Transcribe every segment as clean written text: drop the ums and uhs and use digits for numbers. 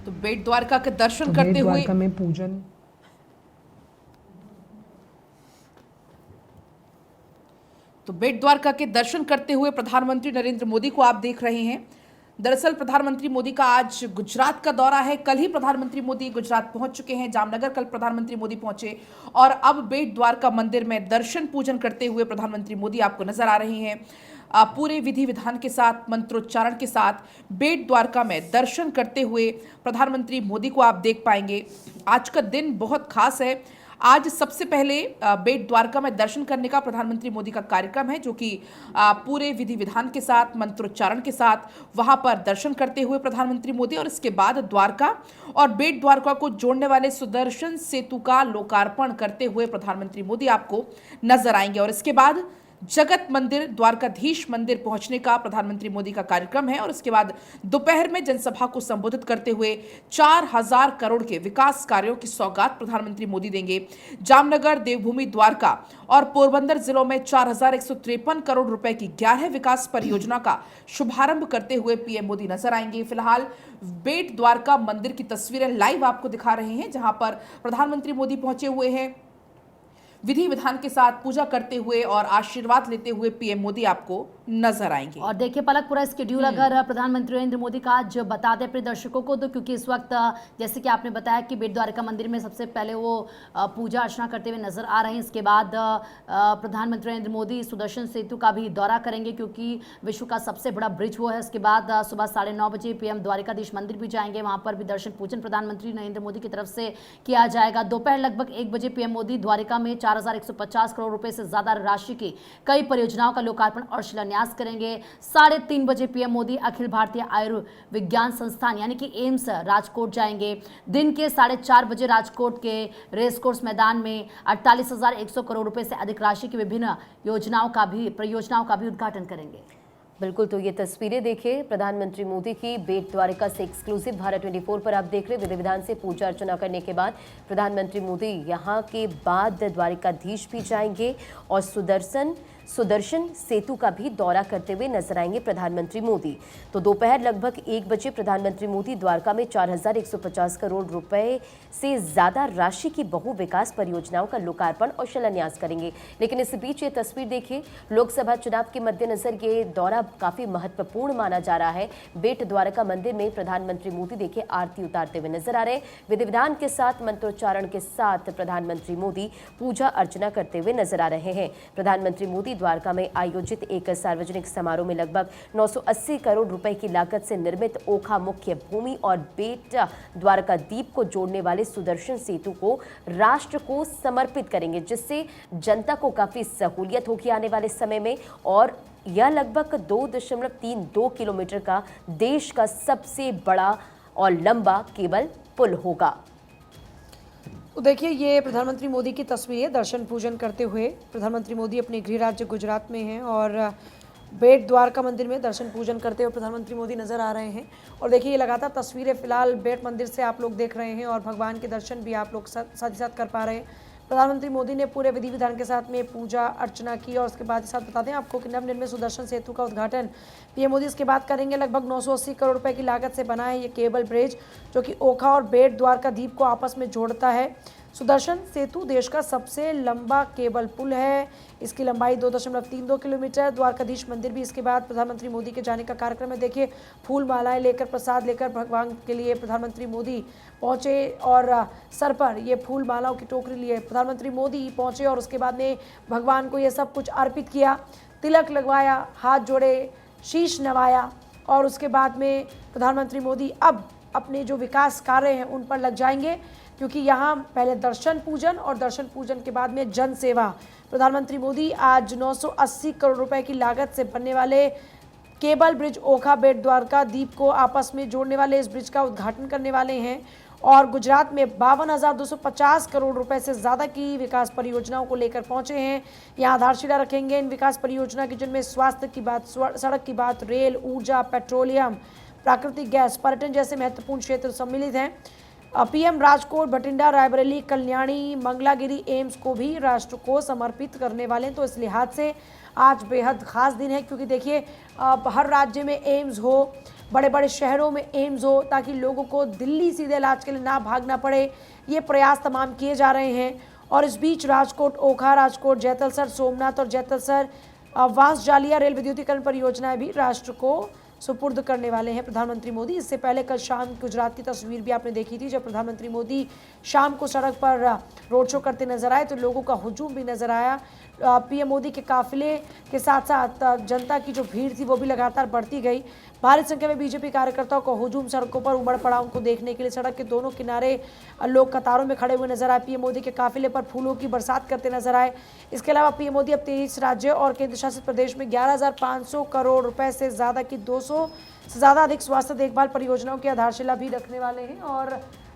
तो बेट द्वारका के दर्शन तो करते बेट हुए द्वारका में पूजन। तो बेट द्वारका के दर्शन करते हुए प्रधानमंत्री नरेंद्र मोदी को आप देख रहे हैं। दरअसल प्रधानमंत्री मोदी का आज गुजरात का दौरा है। कल ही प्रधानमंत्री मोदी गुजरात पहुंच चुके हैं। जामनगर कल प्रधानमंत्री मोदी पहुंचे और अब बेट द्वारका मंदिर में दर्शन पूजन करते हुए प्रधानमंत्री मोदी आपको नजर आ रहे हैं। पूरे विधि विधान के साथ, मंत्रोच्चारण के साथ बेट द्वारका में दर्शन करते हुए प्रधानमंत्री मोदी को आप देख पाएंगे। आज का दिन बहुत खास है। आज सबसे पहले बेट द्वारका में दर्शन करने का प्रधानमंत्री मोदी का कार्यक्रम है, जो कि पूरे विधि विधान के साथ, मंत्रोच्चारण के साथ वहां पर दर्शन करते हुए प्रधानमंत्री मोदी, और इसके बाद द्वारका और बेट द्वारका को जोड़ने वाले सुदर्शन सेतु का लोकार्पण करते हुए प्रधानमंत्री मोदी आपको नजर आएंगे। और इसके बाद जगत मंदिर, द्वारकाधीश मंदिर पहुंचने का प्रधानमंत्री मोदी का कार्यक्रम है। और इसके बाद दोपहर में जनसभा को संबोधित करते हुए 4000 करोड़ के विकास कार्यों की सौगात प्रधानमंत्री मोदी देंगे। जामनगर, देवभूमि, द्वारका और पोरबंदर जिलों में 4153 करोड़ रुपए की 11 विकास परियोजना का शुभारंभ करते हुए पीएम मोदी नजर आएंगे। फिलहाल बेट द्वारका मंदिर की तस्वीरें लाइव आपको दिखा रहे हैं, जहां पर प्रधानमंत्री मोदी पहुंचे हुए हैं। विधि विधान के साथ पूजा करते हुए और आशीर्वाद लेते हुए पीएम मोदी आपको नजर आएंगे। और देखिए पलक, पूरा स्केड्यूल अगर प्रधानमंत्री नरेंद्र मोदी का आज बता दें अपने दर्शकों को, तो क्योंकि इस वक्त जैसे कि आपने बताया कि बेट द्वारका मंदिर में सबसे पहले वो पूजा अर्चना करते हुए नजर आ रहे हैं। इसके बाद प्रधानमंत्री नरेंद्र मोदी सुदर्शन सेतु का भी दौरा करेंगे, क्योंकि विश्व का सबसे बड़ा ब्रिज वो है। उसके बाद सुबह 9:30 बजे पीएम द्वारकाधीश मंदिर भी जाएंगे, वहां पर भी दर्शन पूजन प्रधानमंत्री नरेंद्र मोदी की तरफ से किया जाएगा। दोपहर लगभग 1 बजे पीएम मोदी द्वारका में 4150 करोड़ रुपए से ज्यादा राशि की कई परियोजनाओं का लोकार्पण और शिलान्यास करेंगे। 3:30 बजे पीएम मोदी अखिल भारतीय आयुर्विज्ञान संस्थान यानी कि एम्स राजकोट जाएंगे। दिन के 4:30 बजे राजकोट के रेस कोर्स मैदान में 48,100 करोड़ रुपए से अधिक राशि की विभिन्न परियोजनाओं का भी उद्घाटन करेंगे। बिल्कुल, तो ये तस्वीरें देखिए प्रधानमंत्री मोदी की बेट द्वारका से एक्सक्लूसिव भारत 24 पर आप देख रहे। विधि विधान से पूजा अर्चना करने के बाद प्रधानमंत्री मोदी यहाँ के बाद द्वारकाधीश भी जाएंगे और सुदर्शन सेतु का भी दौरा करते हुए नजर आएंगे प्रधानमंत्री मोदी। तो दोपहर लगभग 1 बजे प्रधानमंत्री मोदी द्वारका में 4150 करोड़ रुपए से ज्यादा राशि की बहु विकास परियोजनाओं का लोकार्पण और शिलान्यास करेंगे। लेकिन इस बीच ये तस्वीर देखिए, लोकसभा चुनाव के मद्देनजर ये दौरा काफी महत्वपूर्ण माना जा रहा है। बेट द्वारका मंदिर में प्रधानमंत्री मोदी देखिए आरती उतारते हुए नजर आ रहे हैं। विधि विधान के साथ, मंत्रोच्चारण के साथ प्रधानमंत्री मोदी पूजा अर्चना करते हुए नजर आ रहे हैं। प्रधानमंत्री मोदी द्वारका में आयोजित एक सार्वजनिक समारोह में लगभग 980 करोड़ रुपए की लागत से निर्मित ओखा मुख्य भूमि और बेट द्वारका द्वीप को जोड़ने वाले सुदर्शन सेतु को राष्ट्र को समर्पित करेंगे, जिससे जनता को काफी सहूलियत होगी आने वाले समय में। और यह लगभग 2.32 किलोमीटर का देश का सबसे बड़ा और लंबा केबल पुल होगा। तो देखिए, ये प्रधानमंत्री मोदी की तस्वीर है दर्शन पूजन करते हुए। प्रधानमंत्री मोदी अपने गृह राज्य गुजरात में हैं और बेट द्वारका मंदिर में दर्शन पूजन करते हुए प्रधानमंत्री मोदी नज़र आ रहे हैं। और देखिए, ये लगातार तस्वीरें फिलहाल बेट मंदिर से आप लोग देख रहे हैं और भगवान के दर्शन भी आप लोग साथ ही साथ कर पा रहे हैं। प्रधानमंत्री मोदी ने पूरे विधि विधान के साथ में पूजा अर्चना की और उसके बाद साथ बता दें आपको कि नवनिर्मित सुदर्शन सेतु का उद्घाटन पीएम मोदी इसके बाद करेंगे। लगभग 980 करोड़ रुपए की लागत से बना है ये केबल ब्रिज, जो कि ओखा और बेट द्वारका द्वीप को आपस में जोड़ता है। सुदर्शन सेतु देश का सबसे लंबा केबल पुल है। इसकी लंबाई 2.32 किलोमीटर। द्वारकाधीश मंदिर भी इसके बाद प्रधानमंत्री मोदी के जाने का कार्यक्रम है। देखिए, फूल मालाएं लेकर, प्रसाद लेकर भगवान के लिए प्रधानमंत्री मोदी पहुंचे और सर पर ये फूल मालाओं की टोकरी लिए प्रधानमंत्री मोदी पहुंचे और उसके बाद में भगवान को ये सब कुछ अर्पित किया, तिलक लगवाया, हाथ जोड़े, शीश नवाया और उसके बाद में प्रधानमंत्री मोदी अब अपने जो विकास कार्य हैं उन पर लग जाएंगे, क्योंकि यहाँ पहले दर्शन पूजन और दर्शन पूजन के बाद में जन सेवा। प्रधानमंत्री मोदी आज 980 करोड़ रुपए की लागत से बनने वाले केबल ब्रिज ओखा बेट द्वारका द्वीप को आपस में जोड़ने वाले इस ब्रिज का उद्घाटन करने वाले हैं। और गुजरात में 52,250 करोड़ रुपए से ज़्यादा की विकास परियोजनाओं को लेकर पहुंचे हैं। यहाँ आधारशिला रखेंगे इन विकास परियोजना की, जिनमें स्वास्थ्य की बात, सड़क की बात, रेल, ऊर्जा, पेट्रोलियम, प्राकृतिक गैस, पर्यटन जैसे महत्वपूर्ण क्षेत्र सम्मिलित हैं। पीएम राजकोट, भटिंडा, रायबरेली, कल्याणी, मंगलागिरी एम्स को भी राष्ट्र को समर्पित करने वाले हैं। तो इस लिहाज से आज बेहद खास दिन है, क्योंकि देखिए हर राज्य में एम्स हो, बड़े बड़े शहरों में एम्स हो, ताकि लोगों को दिल्ली सीधे इलाज के लिए ना भागना पड़े। ये प्रयास तमाम किए जा रहे हैं। और इस बीच राजकोट ओखा, राजकोट जैतलसर, सोमनाथ और जैतलसर वांस जालिया रेल विद्युतीकरण परियोजनाएं भी राष्ट्र को सुपुर्द करने वाले हैं प्रधानमंत्री मोदी। इससे पहले कल शाम गुजरात की तस्वीर भी आपने देखी थी, जब प्रधानमंत्री मोदी शाम को सड़क पर रोड शो करते नजर आए तो लोगों का हुजूम भी नजर आया। पीएम मोदी के काफिले के साथ साथ जनता की जो भीड़ थी वो भी लगातार बढ़ती गई। भारी संख्या में बीजेपी कार्यकर्ताओं का हुजूम सड़कों पर उमड़ पड़ा। उनको देखने के लिए सड़क के दोनों किनारे लोग कतारों में खड़े हुए नजर आए। पीएम मोदी के काफिले पर फूलों की बरसात करते नजर आए। इसके अलावा पीएम मोदी अब 23 राज्य और केंद्र शासित प्रदेश में 11,500 करोड़ रुपए से ज्यादा की 200 से ज्यादा अधिक स्वास्थ्य देखभाल परियोजनाओं की आधारशिला भी रखने वाले हैं और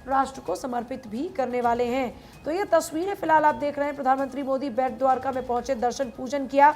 राष्ट्र को समर्पित भी करने वाले हैं। तो ये तस्वीरें फिलहाल आप देख रहे हैं। प्रधानमंत्री मोदी बेट द्वारका में पहुंचे, दर्शन पूजन किया।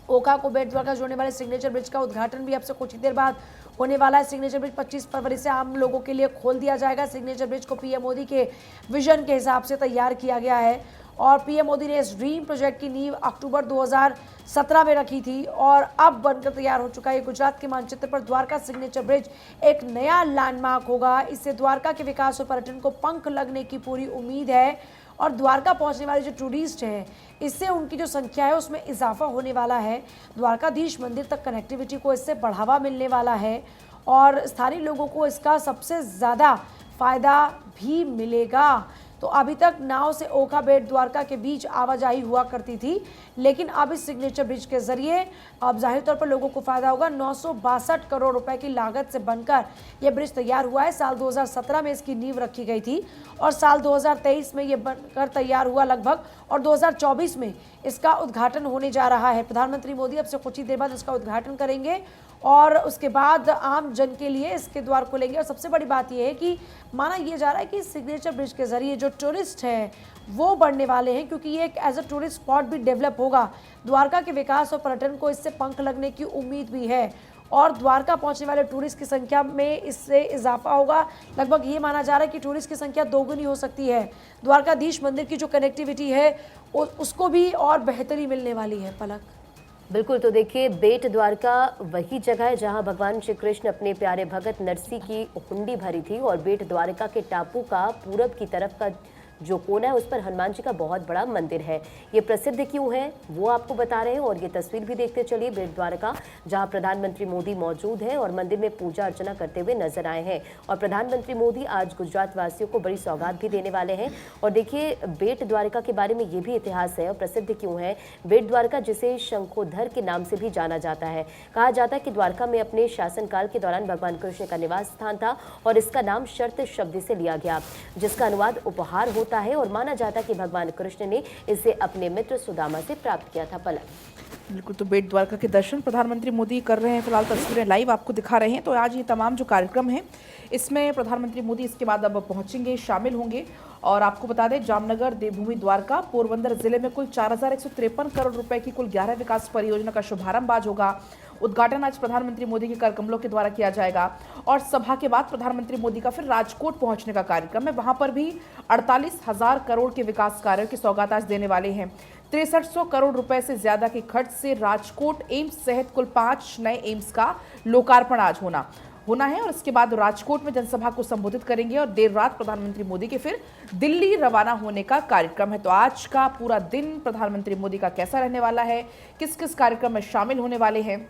ओखा को बेट द्वारका जोड़ने वाले सिग्नेचर ब्रिज का उद्घाटन भी अब से कुछ ही देर बाद होने वाला है। सिग्नेचर ब्रिज 25 फरवरी से आम लोगों के लिए खोल दिया जाएगा। सिग्नेचर ब्रिज को पीएम मोदी के विजन के हिसाब से तैयार किया गया है और पीएम मोदी ने इस ड्रीम प्रोजेक्ट की नींव अक्टूबर 2017 में रखी थी और अब बनकर तैयार हो चुका है। गुजरात के मानचित्र पर द्वारका सिग्नेचर ब्रिज एक नया लैंडमार्क होगा। इससे द्वारका के विकास और पर्यटन को पंख लगने की पूरी उम्मीद है और द्वारका पहुंचने वाले जो टूरिस्ट हैं, इससे उनकी जो संख्या है उसमें इजाफा होने वाला है। द्वारकाधीश मंदिर तक कनेक्टिविटी को इससे बढ़ावा मिलने वाला है और स्थानीय लोगों को इसका सबसे ज़्यादा फायदा भी मिलेगा। तो अभी तक नाव से ओखा बेट द्वारका के बीच आवाजाही हुआ करती थी, लेकिन अब इस सिग्नेचर ब्रिज के जरिए अब जाहिर तौर पर लोगों को फायदा होगा। 962 करोड़ रुपए की लागत से बनकर यह ब्रिज तैयार हुआ है। साल 2017 में इसकी नींव रखी गई थी और साल 2023 में यह बनकर तैयार हुआ लगभग और 2024 में इसका उद्घाटन होने जा रहा है। प्रधानमंत्री मोदी अब से कुछ ही देर बाद इसका उद्घाटन करेंगे और उसके बाद आम जन के लिए इसके द्वार खोलेंगे। और सबसे बड़ी बात यह है कि माना यह जा रहा है कि सिग्नेचर ब्रिज के जरिए जो टूरिस्ट हैं वो बढ़ने वाले हैं, क्योंकि ये एक एज अ टूरिस्ट स्पॉट भी डेवलप होगा। द्वारका के विकास और पर्यटन को इससे पंख लगने की उम्मीद भी है और द्वारका पहुंचने वाले टूरिस्ट की संख्या में इससे इजाफा होगा। लगभग ये माना जा रहा है कि टूरिस्ट की संख्या दोगुनी हो सकती है। द्वारकाधीश मंदिर की जो कनेक्टिविटी है उसको भी और बेहतरी मिलने वाली है। पलक बिल्कुल, तो देखिए बेट द्वारका वही जगह है जहां भगवान श्री कृष्ण अपने प्यारे भगत नरसी की हुंडी भरी थी और बेट द्वारका के टापू का पूरब की तरफ का जो कोना है उस पर हनुमान जी का बहुत बड़ा मंदिर है। ये प्रसिद्ध क्यों है वो आपको बता रहे हैं और ये तस्वीर भी देखते चलिए बेट द्वारका, जहां प्रधानमंत्री मोदी मौजूद है और मंदिर में पूजा अर्चना करते हुए नजर आए हैं। और प्रधानमंत्री मोदी आज गुजरात वासियों को बड़ी सौगात भी देने वाले हैं। और देखिए बेट द्वारका के बारे में ये भी इतिहास है और प्रसिद्ध क्यों है। बेट द्वारका जिसे शंखोधर के नाम से भी जाना जाता है। कहा जाता है कि द्वारका में अपने शासनकाल के दौरान भगवान कृष्ण का निवास स्थान था और इसका नाम शर्त शब्द से लिया गया, जिसका अनुवाद उपहार होता है और माना जाता है कि भगवान कृष्ण ने इसे अपने मित्र सुदामा से प्राप्त किया था। पलक बिल्कुल, तो बेट द्वारका के दर्शन प्रधानमंत्री मोदी कर रहे हैं। फिलहाल तस्वीरें लाइव आपको दिखा रहे हैं। तो आज ये तमाम जो कार्यक्रम हैं इसमें प्रधानमंत्री मोदी इसके बाद अब पहुंचेंगे, शामिल होंगे। और आपको बता दें जामनगर, देवभूमि द्वारका, पोरबंदर जिले में कुल 4,153 करोड़ रुपए की कुल 11 विकास परियोजना का शुभारंभ आज होगा। उद्घाटन आज प्रधानमंत्री मोदी के कर कमलों के द्वारा किया जाएगा और सभा के बाद प्रधानमंत्री मोदी का फिर राजकोट पहुंचने का कार्यक्रम है। वहां पर भी 48,000 करोड़ के विकास कार्यों की सौगात आज देने वाले हैं। 6300 करोड़ रुपए से ज्यादा के खर्च से राजकोट एम्स सहित कुल 5 नए एम्स का लोकार्पण आज होना है और इसके बाद राजकोट में जनसभा को संबोधित करेंगे और देर रात प्रधानमंत्री मोदी के फिर दिल्ली रवाना होने का कार्यक्रम है। तो आज का पूरा दिन प्रधानमंत्री मोदी का कैसा रहने वाला है, किस किस कार्यक्रम में शामिल होने वाले हैं।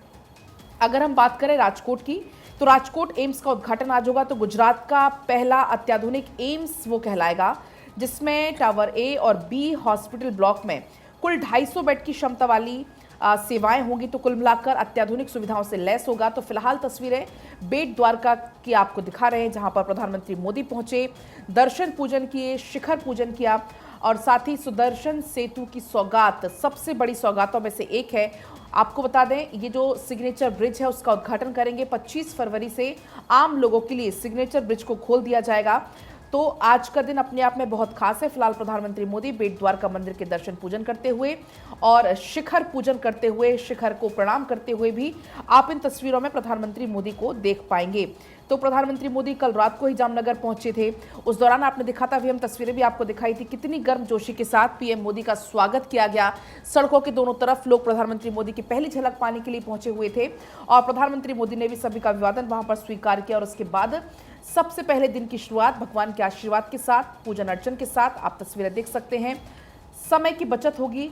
अगर हम बात करें राजकोट की, तो राजकोट एम्स का उद्घाटन आज होगा। तो गुजरात का पहला अत्याधुनिक एम्स वो कहलाएगा, जिसमें टावर ए और बी हॉस्पिटल ब्लॉक में कुल 250 बेड की क्षमता वाली सेवाएं होंगी। तो कुल मिलाकर अत्याधुनिक सुविधाओं से लैस होगा। तो फिलहाल तस्वीरें बेट द्वारका की आपको दिखा रहे हैं, जहां पर प्रधानमंत्री मोदी पहुंचे, दर्शन पूजन किए, शिखर पूजन किया और साथ ही सुदर्शन सेतु की सौगात सबसे बड़ी सौगातों में से एक है। आपको बता दें ये जो सिग्नेचर ब्रिज है उसका उद्घाटन करेंगे। 25 फरवरी से आम लोगों के लिए सिग्नेचर ब्रिज को खोल दिया जाएगा। तो आज का दिन अपने आप में बहुत खास है। फिलहाल प्रधानमंत्री मोदी बेट द्वारका मंदिर के दर्शन पूजन करते हुए और शिखर पूजन करते हुए, शिखर को प्रणाम करते हुए भी आप इन तस्वीरों में प्रधानमंत्री मोदी को देख पाएंगे। तो प्रधानमंत्री मोदी कल रात को ही जामनगर पहुंचे थे। उस दौरान आपने दिखा था, अभी हम तस्वीरें भी आपको दिखाई थी, कितनी गर्मजोशी के साथ पीएम मोदी का स्वागत किया गया। सड़कों के दोनों तरफ लोग प्रधानमंत्री मोदी की पहली झलक पाने के लिए पहुंचे हुए थे और प्रधानमंत्री मोदी ने भी सभी का अभिवादन वहां पर स्वीकार किया। और उसके बाद सबसे पहले दिन की शुरुआत भगवान के आशीर्वाद के साथ, पूजन अर्चन के साथ आप तस्वीरें देख सकते हैं। समय की बचत होगी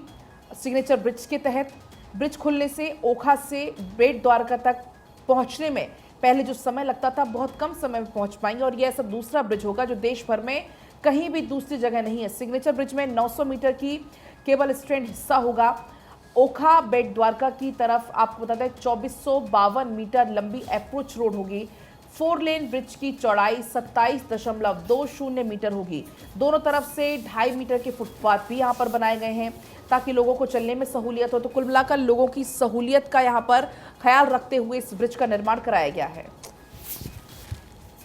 सिग्नेचर ब्रिज के तहत। ब्रिज खुलने से ओखा से बेट द्वारका तक पहुंचने में पहले जो समय लगता था, बहुत कम समय में पहुंच पाएंगे। और यह ऐसा दूसरा ब्रिज होगा जो देश भर में कहीं भी दूसरी जगह नहीं है। सिग्नेचर ब्रिज में 900 मीटर की केबल स्ट्रैंड हिस्सा होगा। ओखा बेट द्वारका की तरफ आपको बता दें 2452 मीटर लंबी अप्रोच रोड होगी। 4 लेन ब्रिज की चौड़ाई 27.20 मीटर होगी। दोनों तरफ से 2.5 मीटर के फुटपाथ भी यहाँ पर बनाए गए हैं ताकि लोगों को चलने में सहूलियत हो। तो कुल मिलाकर लोगों की सहूलियत का यहाँ पर ख्याल रखते हुए इस ब्रिज का निर्माण कराया गया है।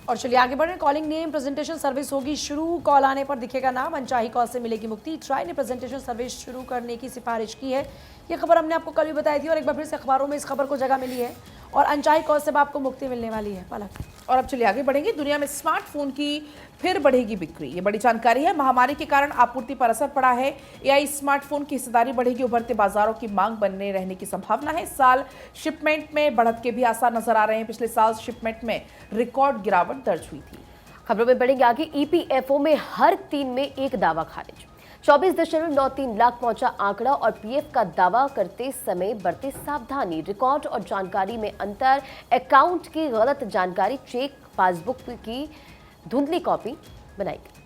और चलिए आगे बढ़े। कॉलिंग नेम प्रेजेंटेशन सर्विस होगी शुरू। कॉल आने पर दिखेगा नाम, अनचाही कॉल से मिलेगी मुक्ति। ट्राई ने प्रेजेंटेशन सर्विस शुरू करने की सिफारिश की है। ये खबर हमने आपको कल भी बताई थी और एक बार फिर से अखबारों में इस खबर को जगह मिली है और अनचाही कॉल से आपको मुक्ति मिलने वाली है। पलक। और अब चलिए आगे बढ़ेंगे। दुनिया में स्मार्टफोन की फिर बढ़ेगी बिक्री, ये बड़ी जानकारी है। महामारी के कारण आपूर्ति पर असर पड़ा है। एआई स्मार्टफोन की हिस्सेदारी बढ़ेगी, उभरते बाजारों की मांग बने रहने की संभावना है। इस साल शिपमेंट में बढ़त के भी आसार नजर आ रहे हैं। पिछले साल शिपमेंट में रिकॉर्ड गिरावट दर्ज हुई थी। खबरों में बढ़ेंगे आगे। ईपीएफओ में हर 3 में एक दावा खारिज। 24.93 लाख पहुंचा आंकड़ा और पीएफ का दावा करते समय बरते सावधानी। रिकॉर्ड और जानकारी में अंतर, अकाउंट की गलत जानकारी, चेक पासबुक की धुंधली कॉपी बनाई गई।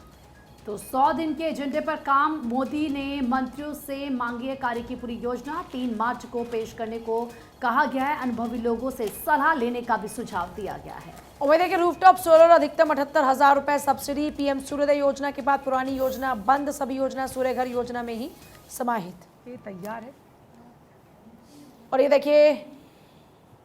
तो 100 दिन के एजेंडे पर काम। मोदी ने मंत्रियों से मांगी है कार्य की पूरी योजना। 3 मार्च को पेश करने को कहा गया है। अनुभवी लोगों से सलाह लेने का भी सुझाव दिया गया है। उम्मीद है कि रूफटॉप सोलर अधिकतम 78,000 रुपए सब्सिडी। पीएम सूर्योदय योजना के बाद पुरानी योजना बंद, सभी योजना सूर्य घर योजना में ही समाहित। ये तैयार है। और ये देखिए,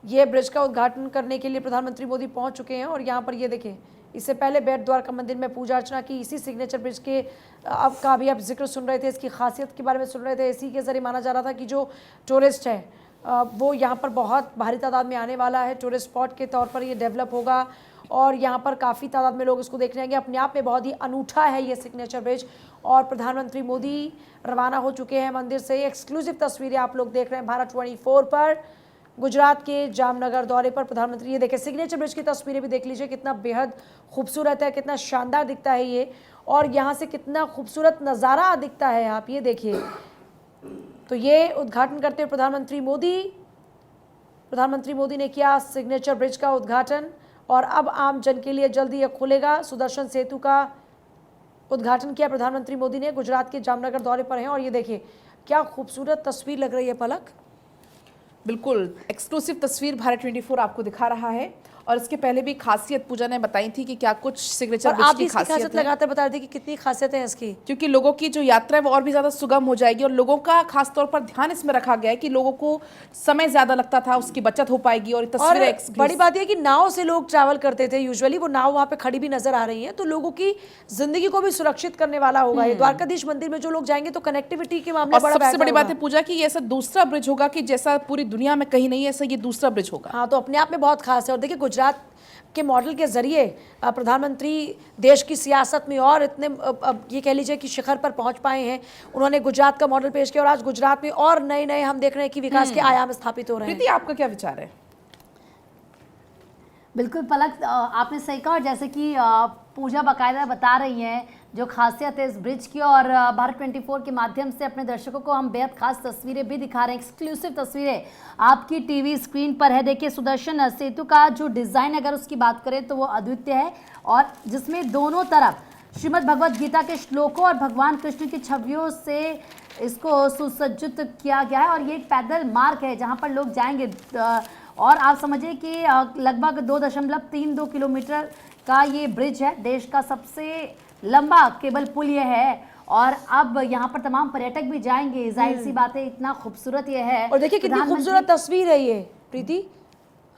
ये ब्रिज का उद्घाटन करने के लिए प्रधानमंत्री मोदी पहुंच चुके हैं और यहाँ पर ये देखिए, इससे पहले बेट द्वारका मंदिर में पूजा अर्चना की। इसी सिग्नेचर ब्रिज के अब का भी आप जिक्र सुन रहे थे, इसकी खासियत के बारे में सुन रहे थे। इसी के जरिए माना जा रहा था कि जो टूरिस्ट है वो यहाँ पर बहुत भारी तादाद में आने वाला है। टूरिस्ट स्पॉट के तौर पर ये डेवलप होगा और यहाँ पर काफ़ी तादाद में लोग इसको देखने आएंगे। अपने आप में बहुत ही अनूठा है ये सिग्नेचर ब्रिज। और प्रधानमंत्री मोदी रवाना हो चुके हैं मंदिर से। एक्सक्लूसिव तस्वीरें आप लोग देख रहे हैं भारत 24 पर। गुजरात के जामनगर दौरे पर प्रधानमंत्री, ये देखिए सिग्नेचर ब्रिज की तस्वीरें भी देख लीजिए, कितना बेहद खूबसूरत है, कितना शानदार दिखता है ये। और यहाँ से कितना खूबसूरत नज़ारा दिखता है, आप ये देखिए। तो ये उद्घाटन करते हुए प्रधानमंत्री मोदी ने किया सिग्नेचर ब्रिज का उद्घाटन और अब आम जन के लिए जल्दी यह खुलेगा। सुदर्शन सेतु का उद्घाटन किया प्रधानमंत्री मोदी ने। गुजरात के जामनगर दौरे पर हैं और ये देखिए क्या खूबसूरत तस्वीर लग रही है। पलक। बिल्कुल एक्सक्लूसिव तस्वीर भारत 24 आपको दिखा रहा है। और इसके पहले भी खासियत पूजा ने बताई थी कि क्या कुछ सिग्नेचर ब्रिज की खासियत लगाते बता रहे थे कि कितनी खासियत है इसकी, क्योंकि लोगों की जो यात्रा है वो और भी ज्यादा सुगम हो जाएगी। और लोगों का खास तौर पर ध्यान इसमें रखा गया है कि लोगों को समय ज्यादा लगता था, उसकी बचत हो पाएगी। और तस्वीरें बड़ी बात यह कि नाव से लोग ट्रैवल करते थे यूजुअली, वो नाव वहाँ पे खड़ी भी नजर आ रही है, तो लोगों की जिंदगी को भी सुरक्षित करने वाला होगा ये। द्वारकाधीश मंदिर में जो लोग जाएंगे तो कनेक्टिविटी के मामले में सबसे बड़ी बात है पूजा की, ये ऐसा दूसरा ब्रिज होगा कि जैसा पूरी दुनिया में कहीं नहीं है, ऐसा ये दूसरा ब्रिज होगा। हाँ, तो अपने आप में बहुत खास है। और देखिए गुजरात के मॉडल के जरिए प्रधानमंत्री देश की सियासत में और इतने ये कह लीजिए कि शिखर पर पहुंच पाए हैं। उन्होंने गुजरात का मॉडल पेश किया और आज गुजरात में और नए नए हम देख रहे हैं कि विकास के आयाम स्थापित हो रहे हैं। प्रीति, आपका क्या विचार है? बिल्कुल पलक, आपने सही कहा। और जैसे कि पूजा बाकायदा बता रही है जो खासियत है इस ब्रिज की, और भारत 24 के माध्यम से अपने दर्शकों को हम बेहद खास तस्वीरें भी दिखा रहे हैं। एक्सक्लूसिव तस्वीरें आपकी टीवी स्क्रीन पर है। देखिए सुदर्शन सेतु का जो डिज़ाइन, अगर उसकी बात करें तो वो अद्वितीय है और जिसमें दोनों तरफ श्रीमद् भगवद गीता के श्लोकों और भगवान कृष्ण की छवियों से इसको सुसज्जित किया गया है। और ये एक पैदल मार्ग है जहाँ पर लोग जाएंगे और आप समझिए कि लगभग 2.32 किलोमीटर का ये ब्रिज है। देश का सबसे लंबा केबल पुल ये है और अब यहाँ पर तमाम पर्यटक भी जाएंगे। जाहिर सी बात है, इतना खूबसूरत ये है। और देखिए कितनी खूबसूरत तस्वीर है ये प्रीति,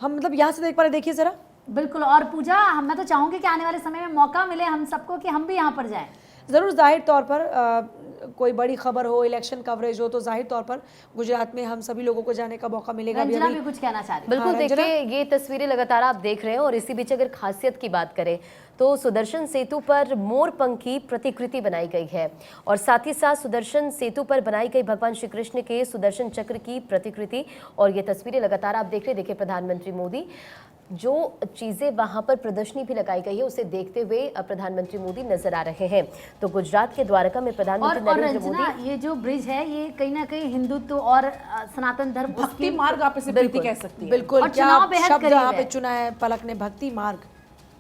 हम मतलब यहाँ से देख पा रहे, देखिए जरा बिल्कुल। और पूजा, मैं तो चाहूंगी कि आने वाले समय में मौका मिले हम सबको कि हम भी यहाँ पर जाएं। ज़रूर, जाहिर तौर पर कोई बड़ी खबर हो, इलेक्शन कवरेज हो, तो जाहिर तौर पर गुजरात में हम सभी लोगों को जाने का मौका मिलेगा। रंजना भी कुछ कहना चाह रही है। बिल्कुल, हाँ, रंजना? देखिए ये तस्वीरें लगातार आप देख रहे हैं और इसी बीच अगर खासियत की बात करें तो सुदर्शन सेतु पर मोरपंखी प्रतिकृति बनाई गई है और साथ ही साथ सुदर्शन सेतु पर बनाई गई भगवान श्री कृष्ण के सुदर्शन चक्र की प्रतिकृति। और ये तस्वीरें लगातार आप देख रहे हैं। देखिए प्रधानमंत्री मोदी, जो चीजें वहां पर प्रदर्शनी भी लगाई गई है उसे देखते हुए प्रधानमंत्री मोदी नजर आ रहे हैं। तो गुजरात के द्वारका में प्रधानमंत्री और नरेंद्र रंजना, मोदी, ये जो ब्रिज है ये कहीं ना कहीं हिंदुत्व और सनातन धर्म भक्ति मार्ग आप इसे प्रीति कह सकती है। बिल्कुल, और क्या चुनाव बेहद शब्द करीब यहाँ पे है। चुना है पलक ने, भक्ति मार्ग।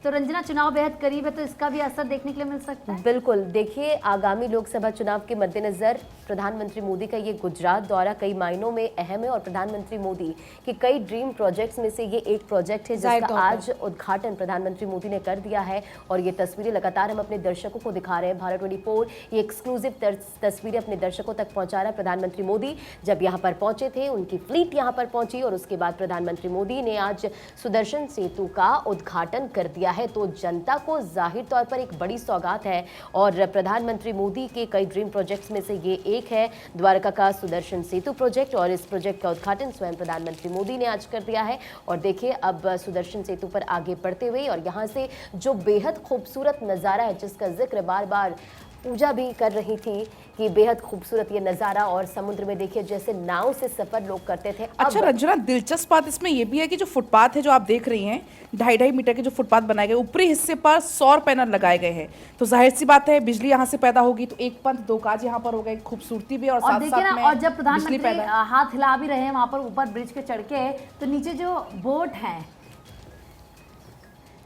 तो रंजना, चुनाव बेहद करीब है तो इसका भी असर देखने के लिए मिल सकता है। बिल्कुल, देखिए आगामी लोकसभा चुनाव के मद्देनजर प्रधानमंत्री मोदी का ये गुजरात दौरा कई मायनों में अहम है और प्रधानमंत्री मोदी के कई ड्रीम प्रोजेक्ट्स में से ये एक प्रोजेक्ट है जिसका आज उद्घाटन प्रधानमंत्री मोदी ने कर दिया है। और ये तस्वीरें लगातार हम अपने दर्शकों को दिखा रहे हैं। भारत 24 ये एक्सक्लूसिव तस्वीरें अपने दर्शकों तक पहुंचा रहा है। प्रधानमंत्री मोदी जब यहाँ पर पहुंचे थे, उनकी फ्लीट यहाँ पर पहुंची और उसके बाद प्रधानमंत्री मोदी ने आज सुदर्शन सेतु का उद्घाटन कर दिया है। तो जनता को जाहिर तौर पर एक बड़ी सौगात है और प्रधानमंत्री मोदी के कई ड्रीम प्रोजेक्ट्स में से ये एक है द्वारका का सुदर्शन सेतु प्रोजेक्ट। और इस प्रोजेक्ट का उद्घाटन स्वयं प्रधानमंत्री मोदी ने आज कर दिया है। और देखिए अब सुदर्शन सेतु पर आगे बढ़ते हुए और यहाँ से जो बेहद खूबसूरत नज़ारा है जिसका जिक्र बार बार पूजा भी कर रही थी कि बेहद खूबसूरत ये नज़ारा, और समुद्र में देखिए जैसे नाव से सफर लोग करते थे। अच्छा रंजना, दिलचस्प बात इसमें यह भी है कि जो फुटपाथ है जो आप देख रही हैं, 2.5 मीटर के जो फुटपाथ बनाए गए, ऊपरी हिस्से पर सौर पैनल लगाए गए हैं। तो जाहिर सी बात है बिजली यहाँ से पैदा होगी। तो एक पंथ दो काज यहाँ पर हो गए, खूबसूरती भी और साथ देखिए साथ ना, और जब बिजली प्रधानमंत्री पैदा। हाथ हिला भी रहे हैं वहां पर ऊपर ब्रिज के चढ़ के, तो नीचे जो बोट है,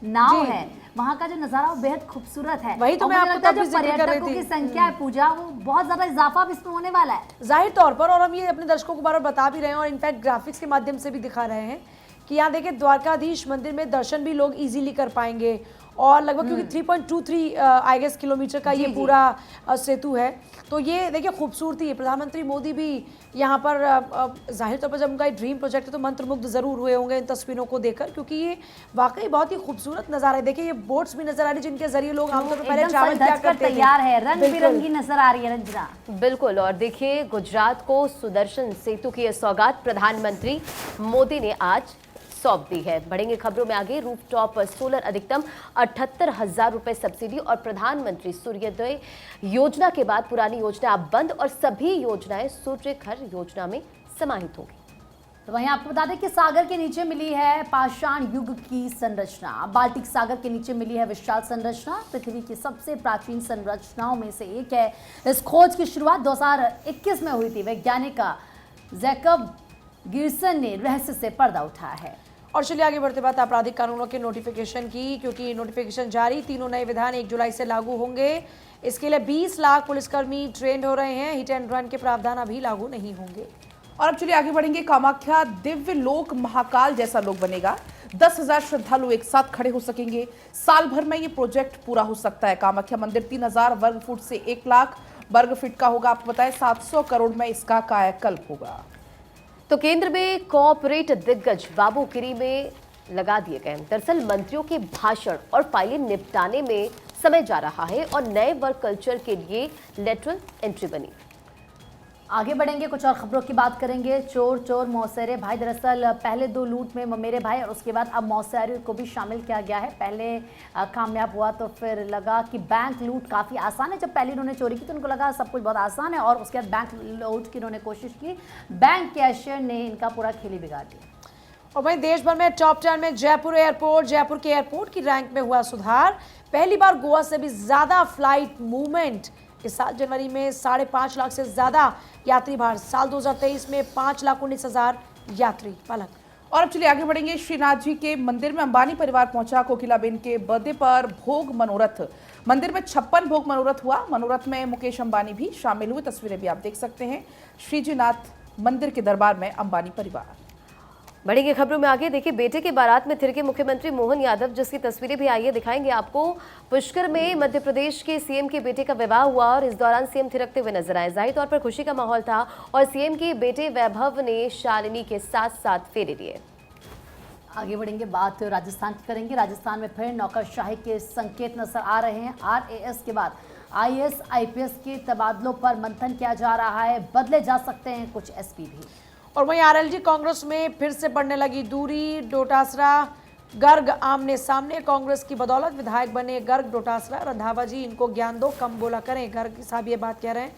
नाव है, वहां का जो नजारा वो बेहद खूबसूरत है। वही तो और मैं मुझे आपको लगता है तब भी जो जिक्र कर रही पर्यटकों थी। की संख्या है पूजा, वो बहुत ज्यादा इजाफा भी इसमें होने वाला है। जाहिर तौर पर, और हम ये अपने दर्शकों को बार बार बता भी रहे हैं और इनफैक्ट ग्राफिक्स के माध्यम से भी दिखा रहे हैं कि यहाँ देखिए द्वारकाधीश मंदिर में दर्शन भी लोग इजीली कर पाएंगे। और लगभग क्योंकि 3.23 आई गेस किलोमीटर का ये पूरा सेतु है, तो ये देखिए खूबसूरती है। प्रधानमंत्री मोदी भी यहाँ पर जाहिर तौर पर जब उनका ड्रीम प्रोजेक्ट है तो मंत्रमुग्ध जरूर हुए होंगे इन तस्वीरों को देखकर, क्योंकि ये वाकई बहुत ही खूबसूरत नज़ारा है। देखिए ये बोट्स भी नजर आ रही जिनके जरिए लोग आमतौर पर पहले एकदम ट्रैवल किया सज-धज कर करते थे। तैयार है, रंग बिल्कुल। बिरंगी नजर आ रही है रंजना। बिल्कुल, और देखिए गुजरात को सुदर्शन सेतु की यह सौगात प्रधानमंत्री मोदी ने आज सौंप दी है। बढ़ेंगे खबरों में आगे। रूफटॉप सोलर अधिकतम 78,000 रुपए सब्सिडी और प्रधानमंत्री सूर्योदय योजना के बाद पुरानी योजना अब बंद और सभी योजनाएं सूर्य घर योजना में समाहित होगी। तो वहीं आपको बता दें कि सागर के नीचे मिली है पाषाण युग की संरचना। बाल्टिक सागर के नीचे मिली है विशाल संरचना, पृथ्वी की सबसे प्राचीन संरचनाओं में से एक है। इस खोज की शुरुआत 2021 में हुई थी। वैज्ञानिक जैकब गिर्सन ने रहस्य से पर्दा उठाया है। और चलिए आगे बढ़ते बात आपराधिक कानूनों के नोटिफिकेशन की, क्योंकि नोटिफिकेशन जारी, तीनों नए विधान 1 जुलाई से लागू होंगे। इसके लिए 20 लाख पुलिसकर्मी ट्रेंड हो रहे हैं। हिट एंड रन के प्रावधान अभी लागू नहीं होंगे। और अब चलिए आगे बढ़ेंगे। कामाख्या दिव्य लोक महाकाल जैसा लोक बनेगा। 10,000 श्रद्धालु एक साथ खड़े हो सकेंगे। साल भर में ये प्रोजेक्ट पूरा हो सकता है। कामाख्या मंदिर 3,000 वर्ग फुट से 1 लाख वर्ग फीट का होगा। आपको बताएं 700 करोड़ में इसका कायाकल्प होगा। तो केंद्र में कोऑपरेट दिग्गज बाबू किरी में लगा दिए गए। दरअसल मंत्रियों के भाषण और फाइलें निपटाने में समय जा रहा है और नए वर्क कल्चर के लिए लेटरल एंट्री बनी। आगे बढ़ेंगे, कुछ और खबरों की बात करेंगे। चोर चोर मौसेरे भाई, दरअसल पहले 2 लूट में ममेरे भाई और उसके बाद अब मौसेरे को भी शामिल किया गया है। पहले कामयाब हुआ तो फिर लगा कि बैंक लूट काफ़ी आसान है। जब पहले इन्होंने चोरी की तो उनको लगा सब कुछ बहुत आसान है, और उसके बाद बैंक लूट की इन्होंने कोशिश की। बैंक कैशियर ने इनका पूरा खेल ही बिगाड़ दिया। और वहीं देश भर में टॉप 10 में जयपुर एयरपोर्ट, जयपुर के एयरपोर्ट की रैंक में हुआ सुधार। पहली बार गोवा से भी ज्यादा फ्लाइट मूवमेंट। इस साल जनवरी में 5.5 लाख से ज्यादा यात्री भार। साल 2023 में 5,19,000 यात्री। पलक। और अब चलिए आगे बढ़ेंगे। श्रीनाथ जी के मंदिर में अंबानी परिवार पहुंचा। कोकिलाबेन के बर्थडे पर भोग मनोरथ। मंदिर में 56 भोग मनोरथ हुआ। मनोरथ में मुकेश अंबानी भी शामिल हुए। तस्वीरें भी आप देख सकते हैं। श्रीजीनाथ मंदिर के दरबार में अंबानी परिवार। बढ़ेंगे खबरों में आगे। देखिए बेटे की बारात में थिरके मुख्यमंत्री मोहन यादव, जिसकी तस्वीरें भी आइए दिखाएंगे आपको। पुष्कर में मध्य प्रदेश के सीएम के बेटे का विवाह हुआ और इस दौरान सीएम थिरकते हुए नजर आए। जाहिर तौर पर खुशी का माहौल था और सीएम के बेटे वैभव ने शालिनी के साथ साथ फेरे लिए। आगे बढ़ेंगे, बात राजस्थान की करेंगे। राजस्थान में फिर नौकरशाही के संकेत नजर आ रहे हैं। आरएएस के बाद आईएएस आईपीएस के तबादलों पर मंथन किया जा रहा है, बदले जा सकते हैं कुछ एसपी भी। और वहीं आरएलडी कांग्रेस में फिर से बढ़ने लगी दूरी। डोटासरा गर्ग आमने सामने। कांग्रेस की बदौलत विधायक बने गर्ग। डोटासरा, रंधावा जी इनको ज्ञान दो, कम बोला करें। गर्ग साहब ये बात कह रहे हैं